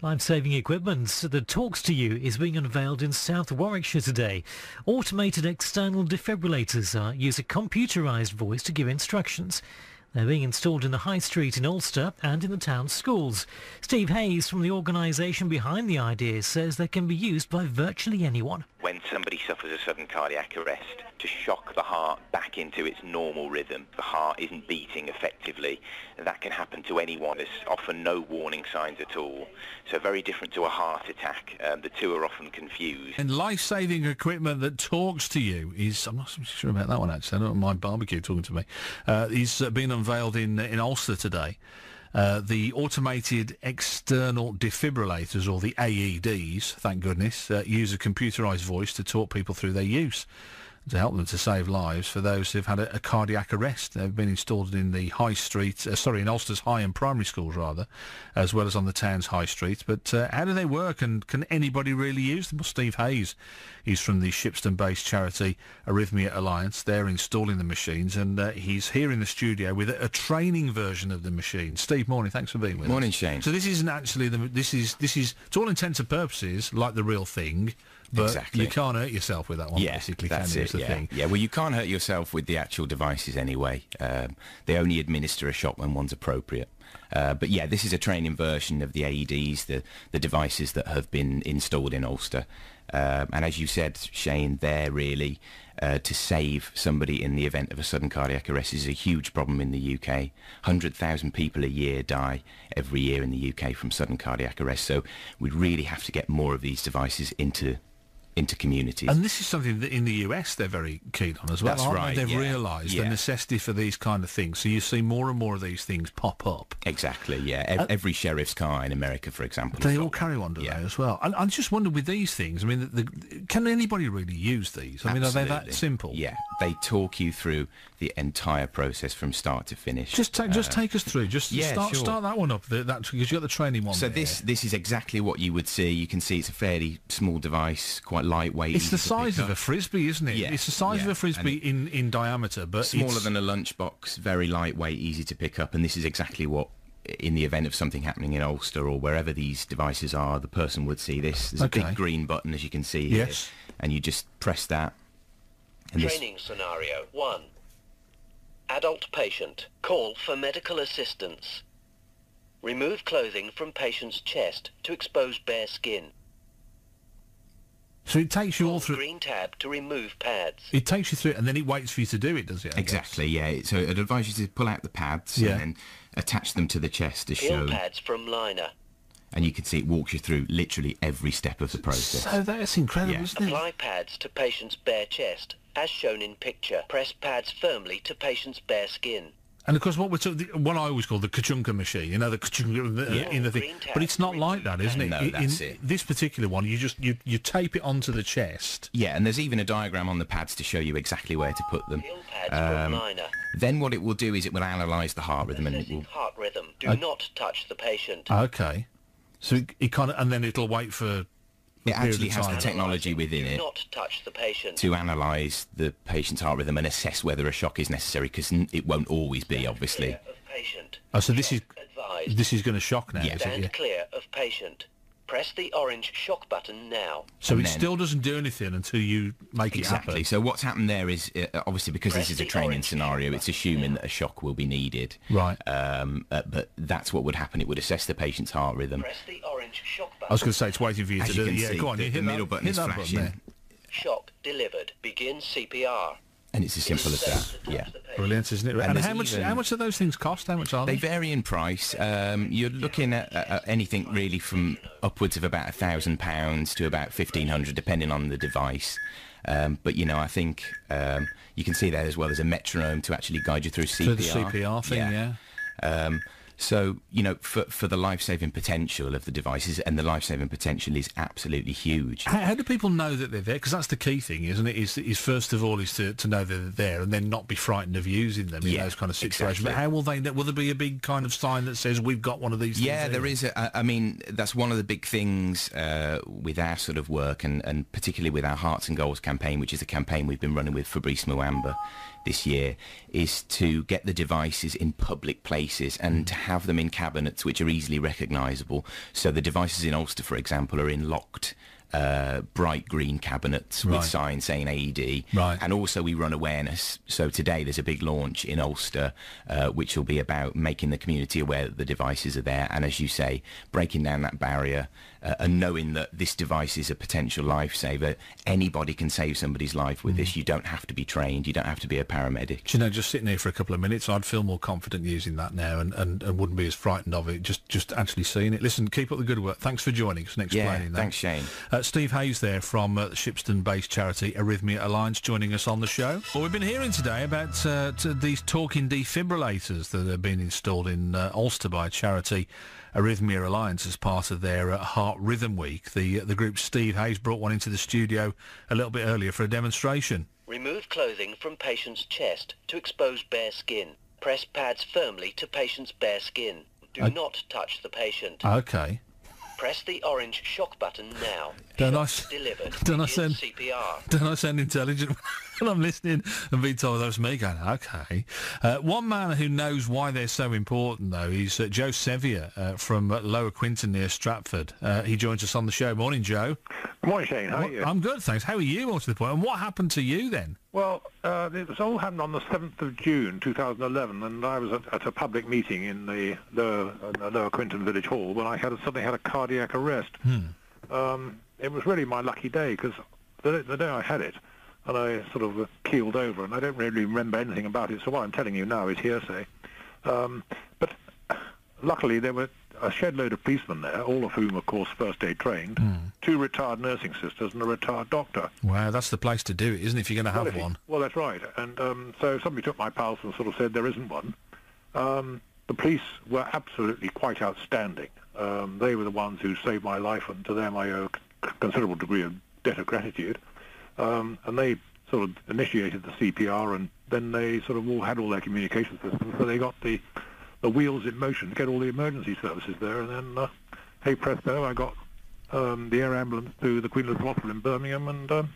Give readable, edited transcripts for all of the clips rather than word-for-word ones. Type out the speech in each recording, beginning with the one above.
Life-saving equipment that talks to you is being unveiled in South Warwickshire today. Automated external defibrillators use a computerised voice to give instructions. They're being installed in the High Street in Ulster and in the town's schools. Steve Hayes from the organisation behind the idea says they can be used by virtually anyone. When somebody suffers a sudden cardiac arrest, to shock the heart back into its normal rhythm, the heart isn't beating effectively, that can happen to anyone. There's often no warning signs at all, so very different to a heart attack. The two are often confused. And life-saving equipment that talks to you is, I'm not so sure about that one actually, I don't know my barbecue talking to me, is being unveiled in Ulster today. The automated external defibrillators, or the AEDs, thank goodness, use a computerised voice to talk people through their use, to help them to save lives for those who've had a cardiac arrest. They've been installed in the High Street, in Ulster's high and primary schools rather, as well as on the town's High Street. But how do they work, and can anybody really use them? Well, Steve Hayes, he's from the Shipston-based charity Arrhythmia Alliance. They're installing the machines, and he's here in the studio with a training version of the machine. Steve, morning, thanks for being with us. Morning, Shane. So this isn't actually, this is to all intents and purposes, like the real thing. But exactly. You can't hurt yourself with that one, basically, that's can you? it, the thing. Yeah, well, you can't hurt yourself with the actual devices anyway. They only administer a shot when one's appropriate. But yeah, this is a training version of the AEDs, the devices that have been installed in Ulster. And as you said, Shane, they're really to save somebody in the event of a sudden cardiac arrest. This is a huge problem in the UK. 100,000 people a year die every year in the UK from sudden cardiac arrest. So we really have to get more of these devices into communities. And this is something that in the US they're very keen on as well. That's right. They've realised the necessity for these kind of things. So you see more and more of these things pop up. Exactly, yeah. Every sheriff's car in America, for example. They all carry one, do they, as well? And I just wonder with these things, I mean, can anybody really use these? I mean, are they that simple? Yeah, they talk you through the entire process from start to finish. Just take us through. Start that one up, because you've got the training one. So this is exactly what you would see. You can see it's a fairly small device, quite lightweight. It's the size of a frisbee, isn't it? Yeah, it's the size of a frisbee in diameter, but smaller than a lunchbox, very lightweight, easy to pick up, and this is exactly what, in the event of something happening in Ulster or wherever these devices are, the person would see this. There's a big green button, as you can see here, and you just press that. And Training scenario 1. Adult patient. Call for medical assistance. Remove clothing from patient's chest to expose bare skin. So it takes you all through... Green tab to remove pads. It takes you through, and then it waits for you to do it, does it? Exactly, yeah. So it advises you to pull out the pads and then attach them to the chest as shown. Peel pads from liner. And you can see it walks you through literally every step of the process. So that's incredible, isn't it? Apply pads to patient's bare chest, as shown in picture. Press pads firmly to patient's bare skin. And of course, what I always call the kachunka machine, you know, the kachunka in the thing. But it's not like that, isn't it? No, that's it. This particular one, you tape it onto the chest. Yeah, and there's even a diagram on the pads to show you exactly where to put them. Then what it will do is it will analyse the heart rhythm and it will... Heart rhythm. Do not touch the patient. Okay. So it kind of, and then it'll wait for... It actually has the technology within it not touch the patient. to analyse the patient's heart rhythm and assess whether a shock is necessary, because it won't always be, obviously. Oh, so this is going to shock now, is it? Stand clear of patient. Press the orange shock button now. So it still doesn't do anything until you make it happen. Exactly. So what's happened there is, obviously, because this is a training scenario, it's assuming that a shock will be needed. Right. But that's what would happen. It would assess the patient's heart rhythm. Press the orange shock button. I was going to say it's waiting for you to do it. Yeah, go on. The middle button is flashing. Shock delivered. Begin CPR. And it's as simple as that, yeah. Brilliant, isn't it? And how much do those things cost? How much are they? They vary in price. You're looking at anything really from upwards of about £1,000 to about £1,500, depending on the device. But, you know, I think you can see there as well as a metronome to actually guide you through CPR. Through the CPR thing, yeah. So, you know, for the life-saving potential of the devices, and the life-saving potential is absolutely huge. How do people know that they're there? Because that's the key thing, isn't it? Is first of all is to know that they're there, and then not be frightened of using them in those kind of situations. Exactly. But how will they know? Will there be a big kind of sign that says we've got one of these things? Yeah, there is. I mean, that's one of the big things with our sort of work, and particularly with our Hearts and Goals campaign, which is a campaign we've been running with Fabrice Muamba this year, is to get the devices in public places and to have have them in cabinets which are easily recognisable. So the devices in Ulster, for example, are in locked bright green cabinets with signs saying AED. Right. And also we run awareness. So today there's a big launch in Ulster which will be about making the community aware that the devices are there, and as you say, breaking down that barrier and knowing that this device is a potential lifesaver. Anybody can save somebody's life with this. You don't have to be trained. You don't have to be a paramedic. Do you know, just sitting here for a couple of minutes, I'd feel more confident using that now and wouldn't be as frightened of it, just actually seeing it. Listen, keep up the good work. Thanks for joining us and explaining that. Thanks, Shane. Steve Hayes there from the Shipston-based charity Arrhythmia Alliance joining us on the show. Well, we've been hearing today about these talking defibrillators that have been installed in Ulster by charity Arrhythmia Alliance as part of their Heart Rhythm Week. The group Steve Hayes brought one into the studio a little bit earlier for a demonstration. Remove clothing from patient's chest to expose bare skin. Press pads firmly to patient's bare skin. Do not touch the patient. Okay. Press the orange shock button now. Don't Shock delivered. don't I Begin sound- CPR. Don't I sound intelligent when I'm listening and being told that was me going, okay. One man who knows why they're so important, though, is Joe Sevier from Lower Quinton near Stratford. He joins us on the show. Morning, Joe. Good morning, Shane. How are you? I'm good, thanks. How are you, more to the point? And what happened to you then? Well, this all happened on the 7th of June 2011, and I was at a public meeting in the Lower Quinton Village Hall when I suddenly had a cardiac arrest. It was really my lucky day, because the day I had it, and I sort of keeled over, and I don't really remember anything about it, so what I'm telling you now is hearsay. But luckily there were a shed load of policemen there, all of whom, of course, first aid trained, 2 retired nursing sisters and a retired doctor. Wow, that's the place to do it, isn't it, if you're going to have one? Well, that's right. And so somebody took my pulse and sort of said there isn't one. The police were absolutely quite outstanding. They were the ones who saved my life, and to them I owe a considerable degree of debt of gratitude. And they sort of initiated the CPR, and then they sort of all had all their communication systems, so they got the wheels in motion to get all the emergency services there, and then, hey presto, I got the air ambulance to the Queen Elizabeth Hospital in Birmingham, and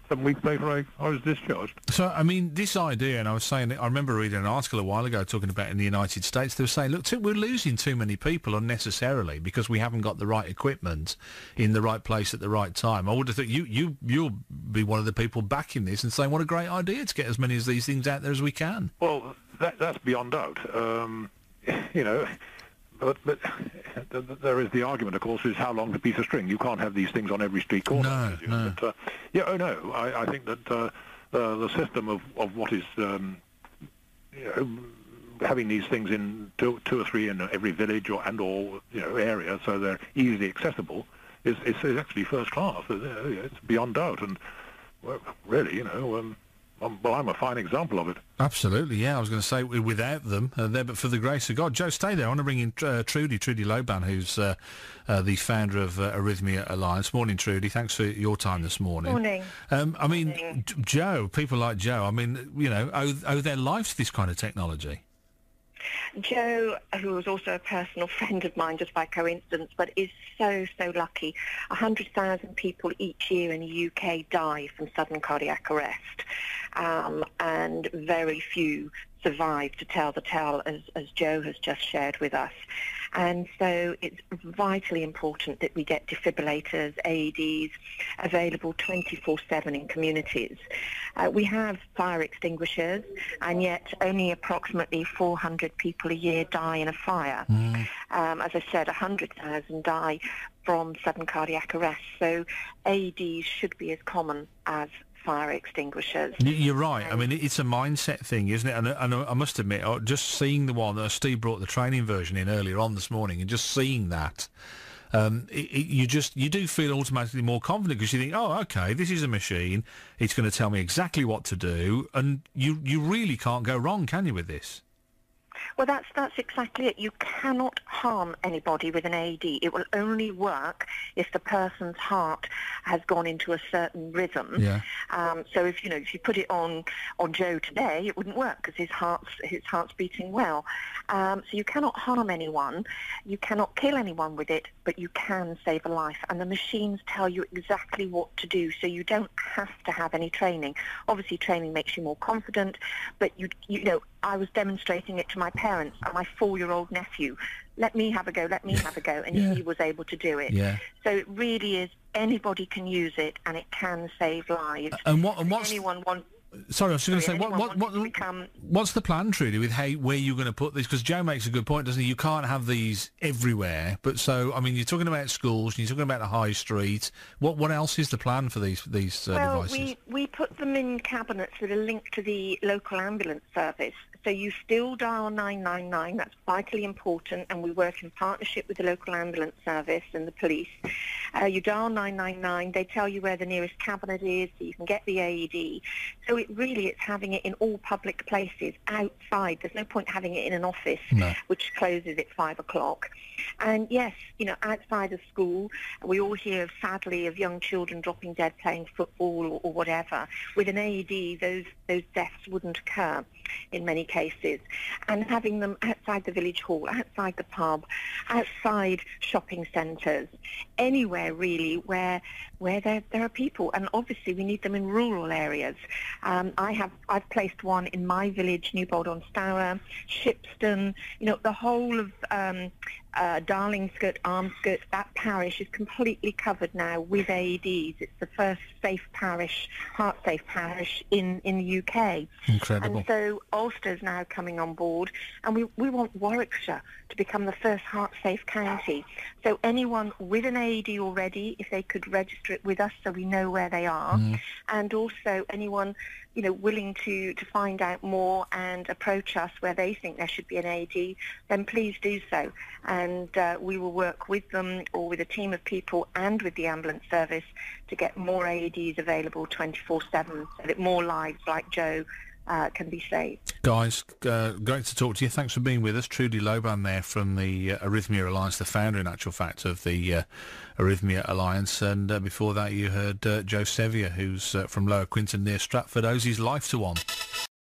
7 weeks later I was discharged. So, I mean, this idea, and I was saying, I remember reading an article a while ago talking about in the United States, they were saying, look, we're losing too many people unnecessarily because we haven't got the right equipment in the right place at the right time. I would have thought you'll be one of the people backing this and saying, what a great idea to get as many of these things out there as we can. Well, that's beyond doubt. You know, but there is the argument, of course, is how long's a piece of string? You can't have these things on every street corner. No. But, I think that the system of what is, having these things in two or three in every village or area, so they're easily accessible, is actually first class. It's beyond doubt, and well, really, I'm a fine example of it. Absolutely, yeah. I was going to say, without them, there, but for the grace of God. Joe, stay there. I want to bring in Trudy Loban, who's the founder of Arrhythmia Alliance. Morning, Trudy. Thanks for your time this morning. Morning. Morning. Joe, people like Joe, owe their lives to this kind of technology. Joe, who was also a personal friend of mine just by coincidence, but is so lucky. 100,000 people each year in the UK die from sudden cardiac arrest, and very few survive to tell the tale, as Joe has just shared with us. And so it's vitally important that we get defibrillators, AEDs, available 24/7 in communities. We have fire extinguishers, and yet only approximately 400 people a year die in a fire. As I said, 100,000 die from sudden cardiac arrest. So AEDs should be as common as fire extinguishers. You're right. I mean, it's a mindset thing, isn't it? And I must admit, just seeing the one that Steve brought the training version in earlier on this morning, and just seeing that, you do feel automatically more confident, because you think, oh, okay, this is a machine. It's going to tell me exactly what to do, and you really can't go wrong, can you, with this? Well, that's exactly it. You cannot harm anybody with an AED. It will only work if the person's heart has gone into a certain rhythm. Yeah. So if you put it on Joe today, it wouldn't work because his heart's beating well. So you cannot harm anyone. You cannot kill anyone with it, but you can save a life. And the machines tell you exactly what to do, so you don't have to have any training. Obviously, training makes you more confident, but I was demonstrating it to my parents and my 4-year-old nephew. Let me have a go, let me have a go, and he was able to do it. Yeah. So it really is, anybody can use it, and it can save lives. And what's... Anyone want... Sorry, I was just going to say, become... what's the plan, Trudy, with where you're going to put these? Because Joe makes a good point, doesn't he? You can't have these everywhere. But so, I mean, you're talking about schools, you're talking about the high street. What else is the plan for these devices? We put them in cabinets that are linked to the local ambulance service. So you still dial 999, that's vitally important, and we work in partnership with the local ambulance service and the police. You dial 999, they tell you where the nearest cabinet is, so you can get the AED. So it's having it in all public places, outside. There's no point having it in an office, which closes at 5 o'clock. And yes, outside of school, we all hear, sadly, of young children dropping dead playing football or whatever. With an AED, those deaths wouldn't occur in many cases. And having them outside the village hall, outside the pub, outside shopping centres, anywhere really where there are people. And obviously we need them in rural areas. I've placed one in my village, Newbold-on-Stour, Shipston, the whole of Darlingskirk, Armskirk, that parish is completely covered now with AEDs. It's the first heart-safe parish in the UK. Incredible. And so Ulster's now coming on board, and we want Warwickshire to become the first heart-safe county. So anyone with an AED already, if they could register it with us so we know where they are, and also anyone willing to find out more and approach us where they think there should be an AED, then please do so. And we will work with them or with a team of people and with the ambulance service to get more AEDs available 24/7 so that more lives like Joe can be saved. Guys, great to talk to you. Thanks for being with us. Trudy Loban there from the Arrhythmia Alliance, the founder, in actual fact, of the Arrhythmia Alliance. And before that, you heard Joe Sevier, who's from Lower Quinton near Stratford, owes his life to one.